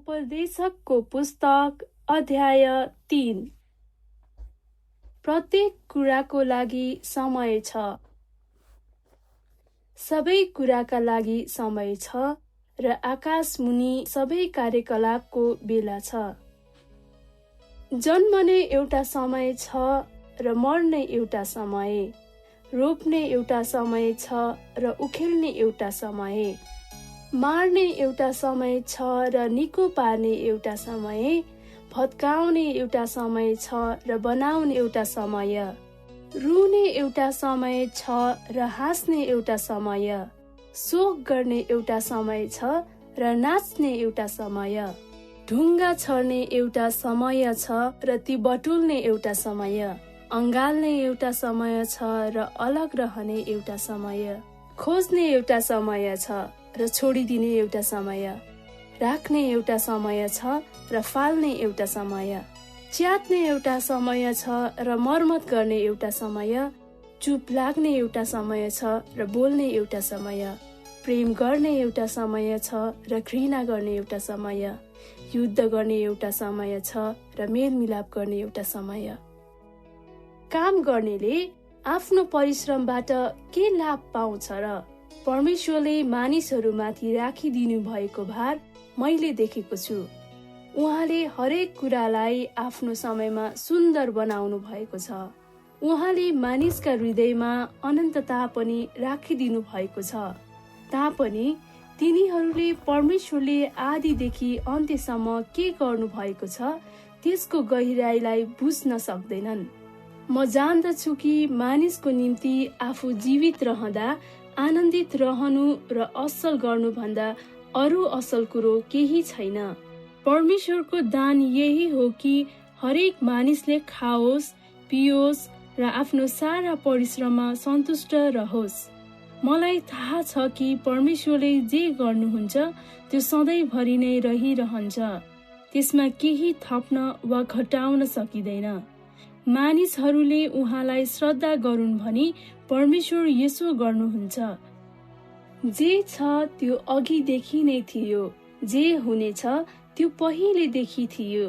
उपदेशकको पुस्तक अध्याय 3। प्रत्येक कुराको लागि समय छ। सबै कुराका लागि समय छ र आकाशमुनि सबै कार्यकलापको बेला छ। जन्मने एउटा समय छ र मर्ने एउटा समय, रोप्ने एउटा समय छ र उखेल्ने एउटा समय, मार्ने एउटा समय छ र निको पार्ने एउटा समय, भत्काउने एउटा समय छ र बनाउने एउटा समय, रुने एउटा समय छ र हाँस्ने एउटा समय, शोक गर्ने एउटा समय छ र नाच्ने एउटा समय, ढुङ्गा छर्ने एउटा समय छ र ती बटुल्ने एउटा समय, अँगाल्ने एउटा समय छ र अलग रहने एउटा समय, खोज्ने एउटा समय छ र छोडिदिने एउटा समय, राख्ने एउटा समय छ र फाल्ने एउटा समय, च्यात्ने एउटा समय छ र मर्मत गर्ने एउटा समय, चुप लाग्ने एउटा समय छ र बोल्ने एउटा समय, प्रेम गर्ने एउटा समय छ र घृणा गर्ने एउटा समय, युद्ध गर्ने एउटा समय छ र मेलमिलाप गर्ने एउटा समय। काम गर्नेले आफ्नो परिश्रमबाट के लाभ पाउँछ र? परमेश्वरले मानिसहरूमाथि राखिदिनु भएको भार मैले देखेको छु। उहाँले हरेक कुरालाई आफ्नो समयमा सुन्दर बनाउनु भएको छ। उहाँले मानिसका हृदयमा अनन्तता पनि राखिदिनु भएको छ। तापनि तिनीहरूले परमेश्वरले आदिदेखि अन्त्यसम्म के गर्नु भएको छ त्यसको गहिराईलाई बुझ्न सक्दैनन्। म जान्दछु कि मानिसको निम्ति आफू जीवित रहँदा आनन्दित रहनु र असल गर्नुभन्दा अरू असल कुरो केही छैन। परमेश्वरको दान यही हो कि हरेक मानिसले खाओस्, पियोस् र आफ्नो सारा परिश्रममा सन्तुष्ट रहोस्। मलाई थाहा छ कि परमेश्वरले जे गर्नुहुन्छ त्यो सधैँभरि नै रहिरहन्छ। त्यसमा केही थप्न वा घटाउन सकिँदैन। मानिसहरूले उहाँलाई श्रद्धा गरून् भनी परमेश्वर यसो गर्नुहुन्छ। जे छ त्यो अघिदेखि नै थियो, जे हुनेछ त्यो पहिलेदेखि थियो।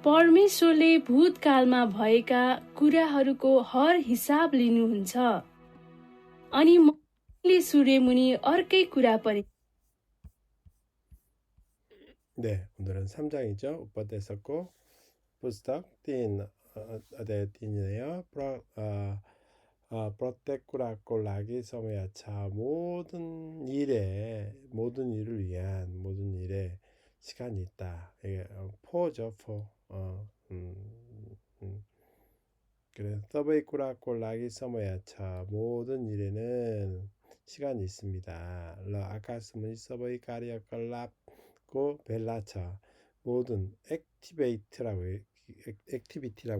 परमेश्वरले भूतकालमा भएका कुराहरूको हर हिसाब लिनुहुन्छ। अनि मैले सूर्यमुनि अर्कै कुरा पनि। 네, 오늘은 3장이죠. उपदेशकको पुस्तक 3 अध्याय 3이네요. प्रत्येक कुराको लागि समय छ. 모든 일을 위한 모든 일에 시간이 있다. 이게 포죠, 포. 그래, सबै कुराको लागि समय छ. 모든 일에는 시간이 있습니다. र आकाशमुनि सबै कार्यकलापको बेला छ. 모든 액티비티라고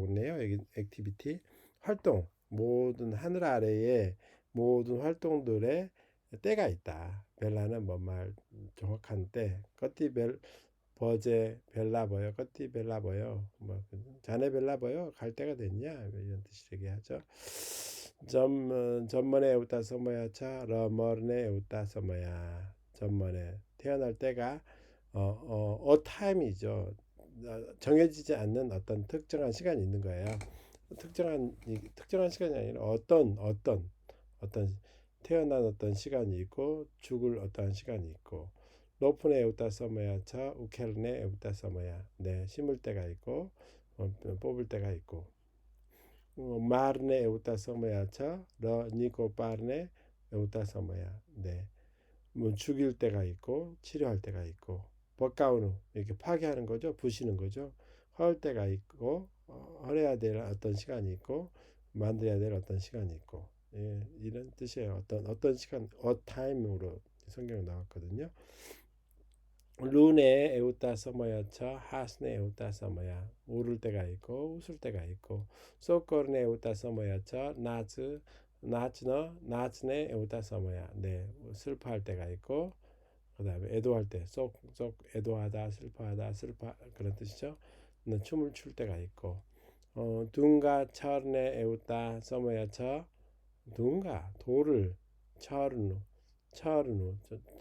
했네요. 여기 액티비티 활동, 모든 하늘 아래에 모든 활동들의 때가 있다. 벨라는 뭐 말 정확한 때. 꺼띠 버제 벨라버요. 꺼띠 벨라버요. 뭐 자네 벨라버요. 갈 때가 됐냐? 이런 뜻이 얘기하죠. 전번에 에우타 서머야차 러머네 에우타 서머야. 전번에 태어날 때가 타임이죠. 정해지지 않는 어떤 특정한 시간이 있는 거예요. 특정한 시간이 아니라 어떤 태어난 어떤 시간이 있고 죽을 어떠한 시간이 있고 로프네 에우타 서머야차 우켈네 에우타 서머야. 네, 심을 때가 있고 뽑을 때가 있고 마르네 에우타 서머야차 러 니코 파르네 에우타 서머야. 네, 뭐 죽일 때가 있고 치료할 때가 있고 버카우누 이렇게 파괴하는 거죠. 부시는 거죠. 헐 때가 있고 헐해야 될 어떤 시간이 있고 만들어야 될 어떤 시간이 있고 예, 이런 뜻이에요. 어떤 시간 타임으로 성경에 나왔거든요. 루네 에우타 서머야차 하스네 에우타 서머야. 울을 때가 있고 웃을 때가 있고 소코르네 에우타 서머야차 나츠네 에우타 서머야. 네, 슬퍼할 때가 있고 그 다음에 애도할 때 쏙 애도하다 슬퍼하다 그런 뜻이죠. 춤을 출 때가 있고 둥가 차르네 에우타 서머야차 둥가 돌을 차르누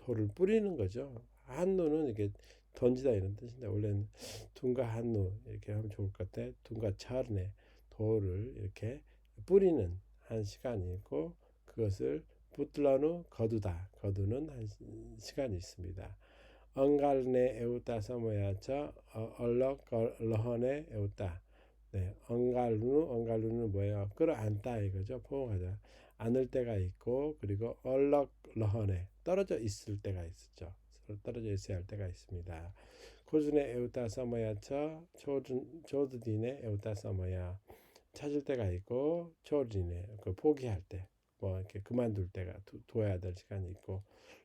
돌을 뿌리는 거죠. 한누는 이렇게 던지다 이런 뜻인데 원래는 둔가 한누 이렇게 하면 좋을 것 같아. 둔가 차르네 돌을 이렇게 뿌리는 한 시간이 있고 그것을 붙들러누 거두는 한 시간이 있습니다. 엉갈네 에우다 서모야처 얼럭 러허네 에우다. 네, 엉갈루는 뭐예요? 끌어안다 이거죠. 포옹하자. 안을 때가 있고 그리고 얼럭 러허네 떨어져 있을 때가 있었죠. 떨어져 있어야 할 때가 있습니다. 코준의 에우다 서머야처 조드딘의 에우다 서머야 찾을 때가 있고 조드딘의 그 포기할 때 뭐 이렇게 그만둘 때가 둬야 될 시간이 있고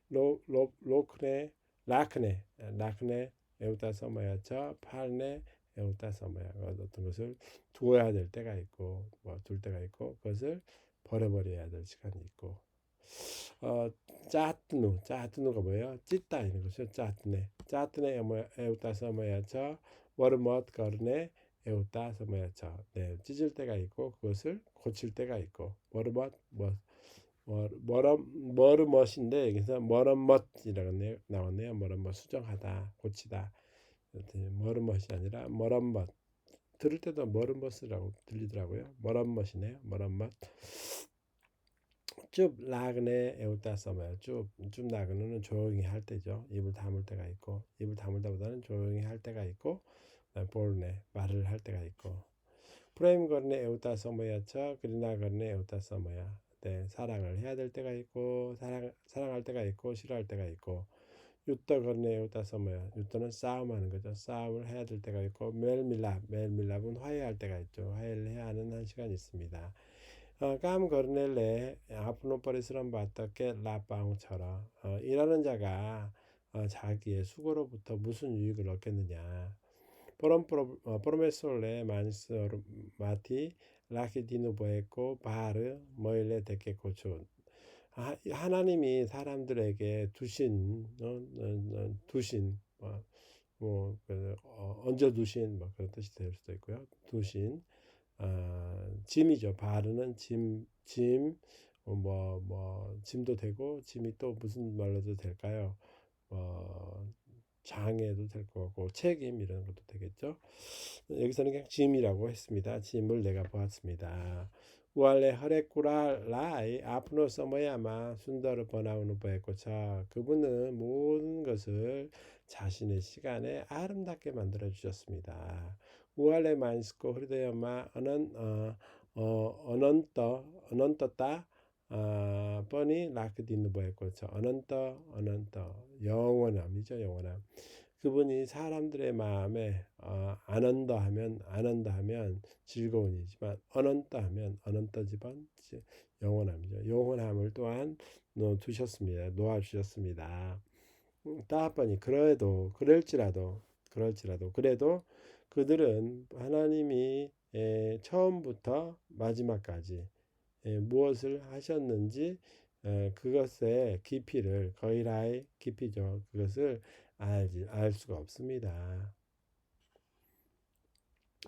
로크네 라크네 에우다 서머야처 팔네 에우다 서머야 어떤 것을 두어야 될 때가 있고 뭐 둘 때가 있고 그것을 버려버려야 될 시간이 있고 짜뜨누가 뭐예요? 찢다 이런 것이죠. 짜뜨네 에우다 서머야처 워르멋 거르네 에우다 서머야처 네, 찢을 때가 있고 그것을 고칠 때가 있고 워르멋 머르멋인데 여기서 머럼멋이라고 나왔네요. 머럼멋 수정하다 고치다 머르멋이 아니라 머럼멋 들을 때도 머름멋이라고 들리더라고요. 머럼멋이네요. 머럼멋 쭉 라그네 에우다 써봐요. 쭉 라그는 조용히 할 때죠. 입을 다물 때가 있고 입을 다물다보다는 조용히 할 때가 있고 볼네 말을 할 때가 있고 프레임 거르네 에우다 써봐야죠. 그리나 거르네 에우다 써봐야 네, 사랑을 해야 될 때가 있고 사랑할 때가 있고 싫어할 때가 있고 유떠 거르네 에우다 써봐야 유떠는 싸움하는 거죠. 싸움을 해야 될 때가 있고 멜밀랍은 화해할 때가 있죠. 화해를 해야 하는 한 시간이 있습니다. 감 거르넬레 아프노 버리스람 바떡게 라빵처럼 일하는 자가 자기의 수고로부터 무슨 유익을 얻겠느냐. 포로메솔레 마니스 마티 라키디누보에코 바르 머일레 데케 고촌 하나님이 사람들에게 두신 얹어 두신 뭐 그런 뜻이 될 수도 있고요. 두신 짐이죠. 바르는 짐도 되고 짐이 또 무슨 말로도 될까요? 장애도 될 거고 책임 이런 것도 되겠죠. 여기서는 그냥 짐이라고 했습니다. 짐을 내가 보았습니다. 우알레 허레꾸라 라이 아프노 서머야마 순더르 번아우는 보했고차 그분은 모든 것을 자신의 시간에 아름답게 만들어 주셨습니다. 우알레 마인스코 흐르데야마 어넌떠따 뻔히 라크디누 보했고차 어넌떠 영원함이죠. 영원함. 그분이 사람들의 마음에 안언더하면 즐거운이지만 언언떠지만 영원함이죠. 영원함을 또한 놓아주셨습니다. 따뻔히 그럴지라도 그래도 그들은 하나님이 처음부터 마지막까지 무엇을 하셨는지 그것의 깊이를 거의라의 깊이죠. 그것을 알 수가 없습니다.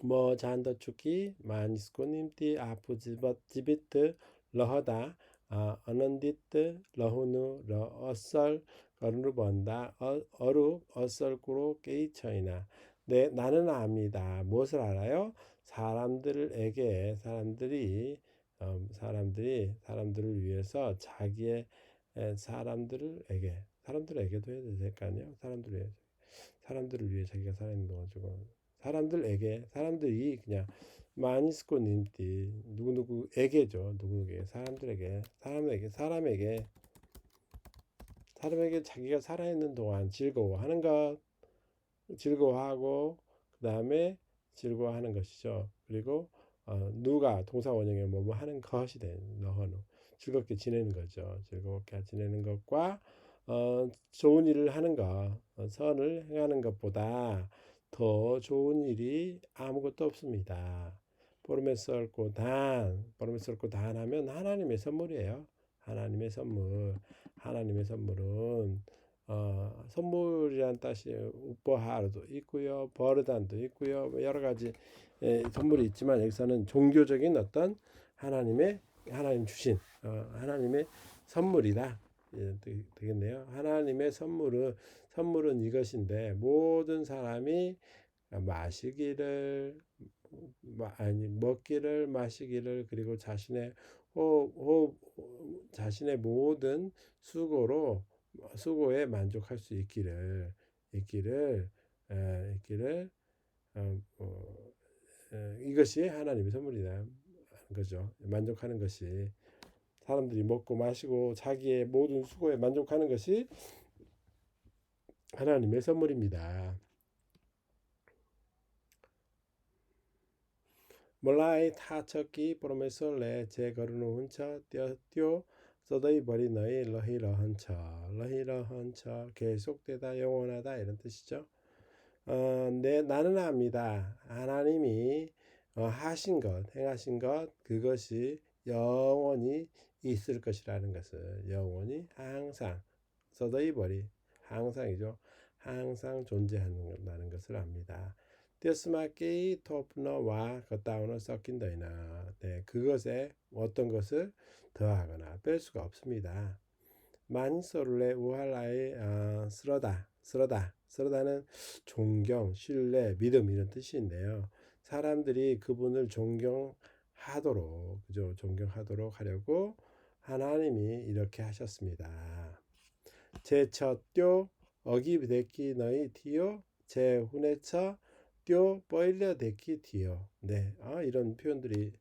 뭐 잔더축기 마니스코님띠 아프지비트 러허다 어넌디트 러후누 러어썰 거르누 번다 어썰꾸로 깨이처이나 네 나는 압니다. 무엇을 알아요? 사람들을 위해서 자기의 사람들에게도 해야 될 거 아니에요. 사람들을 위해 자기가 살아있는 동안 주고 사람들이 그냥 마니스코 님띠 누구누구에게죠. 누구누구에게 사람에게 자기가 살아있는 동안 즐거워하고 그 다음에 즐거워하는 것이죠. 그리고 누가 동사 원형에 뭐뭐 하는 것이 된 너허누 즐겁게 지내는 거죠. 즐겁게 지내는 것과 좋은 일을 하는 것, 선을 행하는 것보다 더 좋은 일이 아무것도 없습니다. 보르메스얼고 단 하면 하나님의 선물이에요. 하나님의 선물은 선물이란 뜻이 우퍼하르도 있고요, 버르단도 있고요, 여러 가지 선물이 있지만 여기서는 종교적인 어떤 하나님 주신 하나님의 선물이다. 되겠네요. 하나님의 선물은 선물은 이것인데 모든 사람이 마시기를 아니 먹기를 마시기를 그리고 자신의 모든 수고에 만족할 수 있기를 어, 어, 이것이 하나님의 선물이다 거죠. 만족하는 것이 사람들이 먹고 마시고 자기의 모든 수고에 만족하는 것이 하나님의 선물입니다. Mulai tha chaki promeso le che garunu huncha tyo 서더이 버리 너희 러히러헌처 계속되다 영원하다 이런 뜻이죠. 나는 압니다. 하나님이 하신 것, 행하신 것 그것이 영원히 있을 것이라는 것을 영원히 항상 서더이 버리 항상이죠. 항상 존재한다는 것을 압니다. 데스마케이 토프너와 겉다운을 섞인다이나 그것에 어떤 것을 더하거나 뺄 수가 없습니다. 만소를레 우할라의 쓰러다는 존경, 신뢰, 믿음 이런 뜻인데요. 사람들이 그분을 존경하도록 하려고 하나님이 이렇게 하셨습니다. 제처 어기데키 너희 티요 제훈에처 띠오 뻘려 데키 티요. 이런 표현들이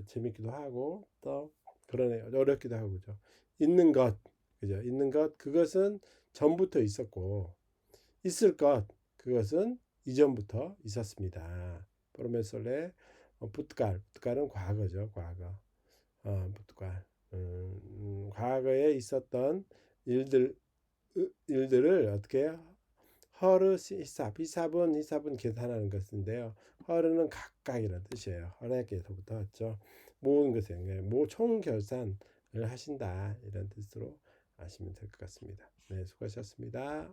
재밌기도 하고 또 그러네 어렵기도 하고 그죠. 있는 것 그죠. 있는 것 그것은 전부터 있었고 있을 것 그것은 이전부터 있었습니다. 프로메솔레 붓갈은 과거죠. 과거. 붓갈. 과거에 있었던 일들을 어떻게 허르 히삽은 계산하는 것인데요. 허르는 각각이라는 뜻이에요. 허락에서부터 왔죠. 모든 것에 총 결산을 하신다 이런 뜻으로 아시면 될 것 같습니다. 네, 수고하셨습니다.